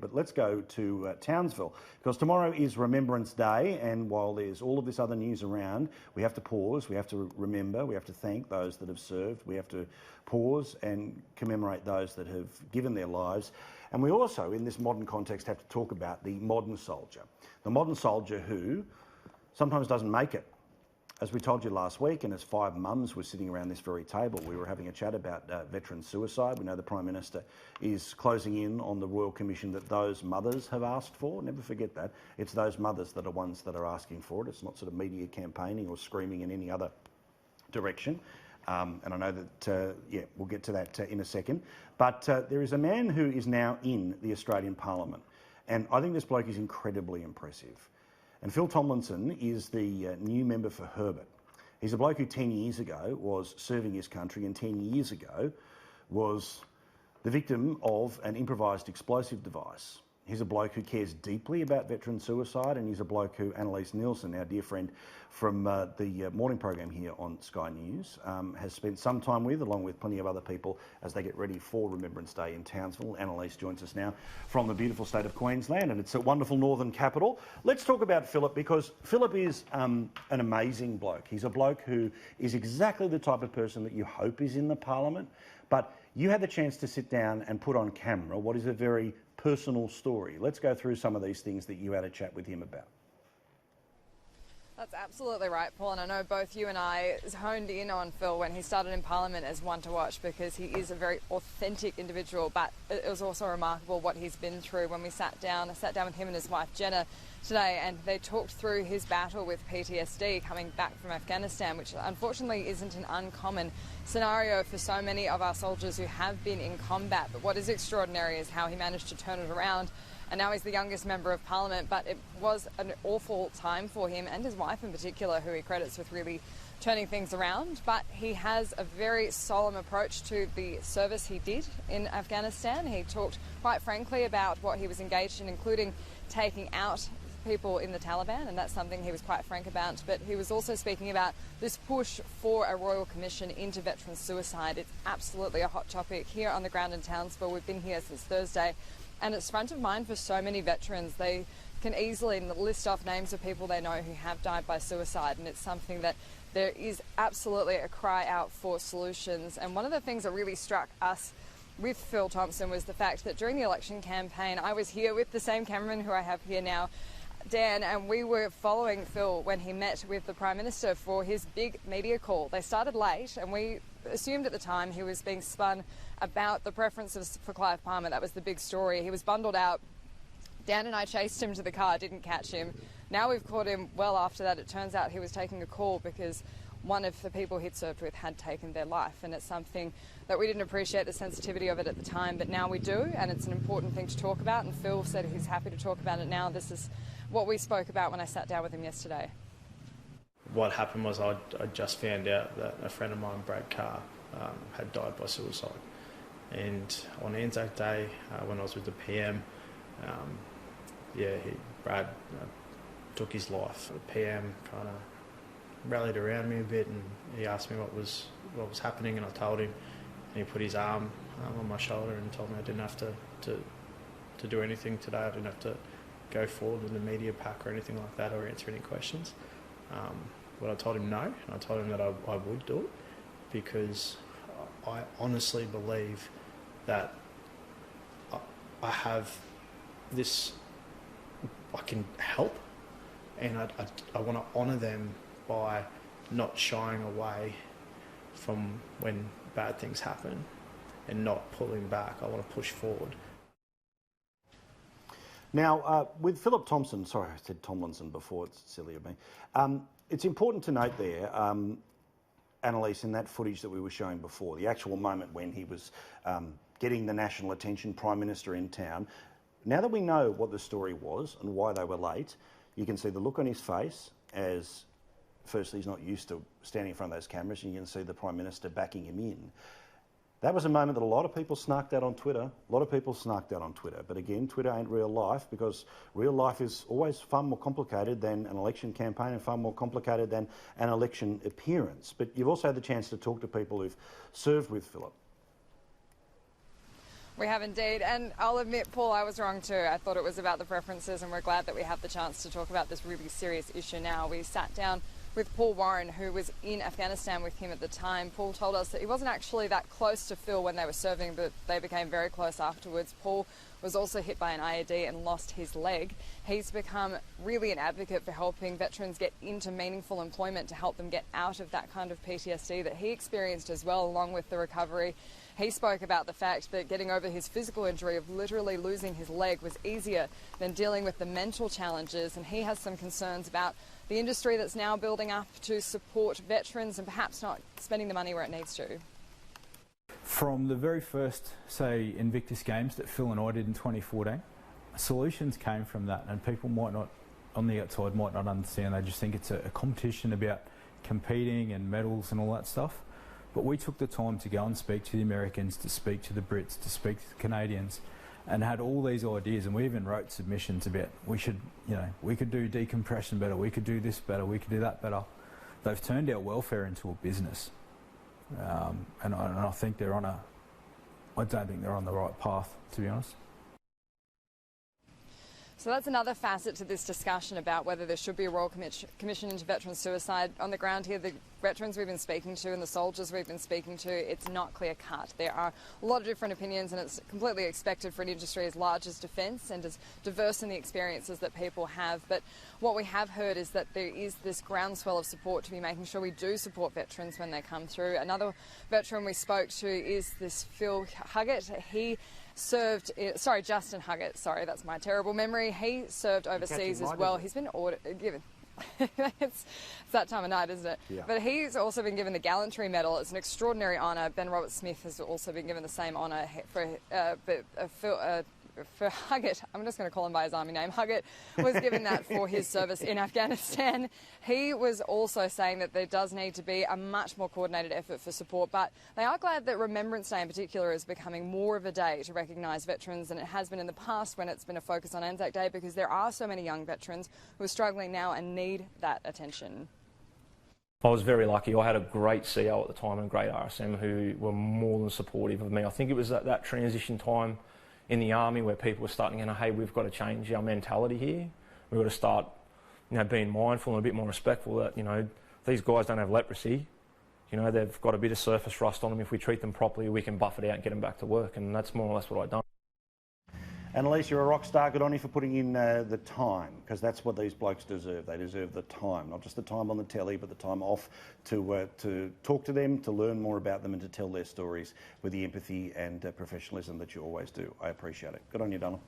But let's go to Townsville, because tomorrow is Remembrance Day, and while there's all of this other news around, we have to pause, we have to remember, we have to thank those that have served, we have to pause and commemorate those that have given their lives. And we also, in this modern context, have to talk about the modern soldier who sometimes doesn't make it. As we told you last week, and as 5 mums were sitting around this very table, we were having a chat about veteran suicide. We know the Prime Minister is closing in on the Royal Commission that those mothers have asked for. Never forget that. It's those mothers that are ones that are asking for it. It's not sort of media campaigning or screaming in any other direction. And I know that, we'll get to that in a second. But there is a man who is now in the Australian Parliament. And I think this bloke is incredibly impressive. And Phil Tomlinson is the new member for Herbert. He's a bloke who 10 years ago was serving his country, and 10 years ago was the victim of an improvised explosive device. He's a bloke who cares deeply about veteran suicide, and he's a bloke who Annelise Nielsen, our dear friend from the morning program here on Sky News, has spent some time with, along with plenty of other people, as they get ready for Remembrance Day in Townsville. Annelise joins us now from the beautiful state of Queensland, and it's a wonderful northern capital. Let's talk about Phillip, because Phillip is an amazing bloke. He's a bloke who is exactly the type of person that you hope is in the Parliament, but you had the chance to sit down and put on camera what is a very personal story. Let's go through some of these things that you had a chat with him about. That's absolutely right, Paul, and I know both you and I honed in on Phil when he started in Parliament as one to watch, because he is a very authentic individual, but it was also remarkable what he's been through. When we sat down, I sat down with him and his wife Jenna today, and they talked through his battle with PTSD coming back from Afghanistan, which unfortunately isn't an uncommon scenario for so many of our soldiers who have been in combat. But what is extraordinary is how he managed to turn it around. And now he's the youngest member of Parliament, but it was an awful time for him and his wife in particular, who he credits with really turning things around. But he has a very solemn approach to the service he did in Afghanistan. He talked quite frankly about what he was engaged in, including taking out people in the Taliban, and that's something he was quite frank about. But he was also speaking about this push for a Royal Commission into veteran suicide. It's absolutely a hot topic here on the ground in Townsville. We've been here since Thursday, and it's front of mind for so many veterans. They can easily list off names of people they know who have died by suicide, and it's something that there is absolutely a cry out for solutions. And one of the things that really struck us with Phil Thompson was the fact that during the election campaign, I was here with the same cameraman who I have here now, Dan, and we were following Phil when he met with the Prime Minister for his big media call. They started late, and we assumed at the time he was being spun about the preferences for Clive Palmer. That was the big story. He was bundled out. Dan and I chased him to the car, didn't catch him. Now we've caught him well after that. It turns out he was taking a call because one of the people he'd served with had taken their life, and it's something that we didn't appreciate the sensitivity of it at the time, but now we do, and it's an important thing to talk about, and Phil said he's happy to talk about it now. This is what we spoke about when I sat down with him yesterday. What happened was I just found out that a friend of mine, Brad Carr, had died by suicide. And on Anzac Day, when I was with the PM, Brad took his life. The PM kind of rallied around me a bit, and he asked me what was happening, and I told him, and he put his arm on my shoulder and told me I didn't have to do anything today. I didn't have to go forward with the media pack or anything like that, or answer any questions. But I told him no, and I told him that I would do it, because I honestly believe that I have this, I can help, and I want to honour them by not shying away from when bad things happen and not pulling back. I want to push forward. Now, with Phillip Thompson, sorry, I said Tomlinson before, it's silly of me. It's important to note there, Annelise, in that footage that we were showing before, the actual moment when he was getting the national attention, Prime Minister in town. Now that we know what the story was and why they were late, you can see the look on his face as, firstly, he's not used to standing in front of those cameras, and you can see the Prime Minister backing him in. That was a moment that a lot of people snarked out on Twitter. But again, Twitter ain't real life, because real life is always far more complicated than an election campaign and far more complicated than an election appearance. But you've also had the chance to talk to people who've served with Phillip. We have indeed, and I'll admit, Paul, I was wrong too. I thought it was about the preferences, and we're glad that we have the chance to talk about this really serious issue now. We sat down with Paul Warren, who was in Afghanistan with him at the time. Paul told us that he wasn't actually that close to Phil when they were serving, but they became very close afterwards. Paul was also hit by an IED and lost his leg. He's become really an advocate for helping veterans get into meaningful employment to help them get out of that kind of PTSD that he experienced as well, along with the recovery. He spoke about the fact that getting over his physical injury of literally losing his leg was easier than dealing with the mental challenges, and he has some concerns about the industry that's now building up to support veterans and perhaps not spending the money where it needs to. From the very first, say, Invictus Games that Phil and I did in 2014, solutions came from that, and people might not, on the outside, might not understand. They just think it's a competition about competing and medals and all that stuff. But we took the time to go and speak to the Americans, to speak to the Brits, to speak to the Canadians, and had all these ideas. And we even wrote submissions about we could do decompression better, we could do this better, we could do that better. They've turned our welfare into a business, and I think I don't think they're on the right path, to be honest. So that's another facet to this discussion about whether there should be a Royal Commission into veteran suicide. On the ground here, the veterans we've been speaking to and the soldiers we've been speaking to, it's not clear cut. There are a lot of different opinions, and it's completely expected for an industry as large as defence and as diverse in the experiences that people have. But what we have heard is that there is this groundswell of support to be making sure we do support veterans when they come through. Another veteran we spoke to is this Phil Huggett. He served, Justin Huggett, sorry, that's my terrible memory. He served overseas as well. He's been given. it's that time of night, isn't it? Yeah. But he's also been given the Gallantry Medal. It's an extraordinary honour. Ben Roberts-Smith has also been given the same honour for Huggett. I'm just going to call him by his army name. Huggett was given that for his service in Afghanistan. He was also saying that there does need to be a much more coordinated effort for support, but they are glad that Remembrance Day in particular is becoming more of a day to recognise veterans than it has been in the past when it's been a focus on Anzac Day, because there are so many young veterans who are struggling now and need that attention. I was very lucky. I had a great CO at the time and a great RSM who were more than supportive of me. I think it was that transition time in the army where people were starting to go, hey, we've got to change our mentality here. We've got to start, being mindful and a bit more respectful that, these guys don't have leprosy. They've got a bit of surface rust on them. If we treat them properly, we can buff it out and get them back to work. And that's more or less what I've done. Annelise, you're a rock star. Good on you for putting in the time, because that's what these blokes deserve. They deserve the time, not just the time on the telly, but the time off to talk to them, to learn more about them and to tell their stories with the empathy and professionalism that you always do. I appreciate it. Good on you, Donald.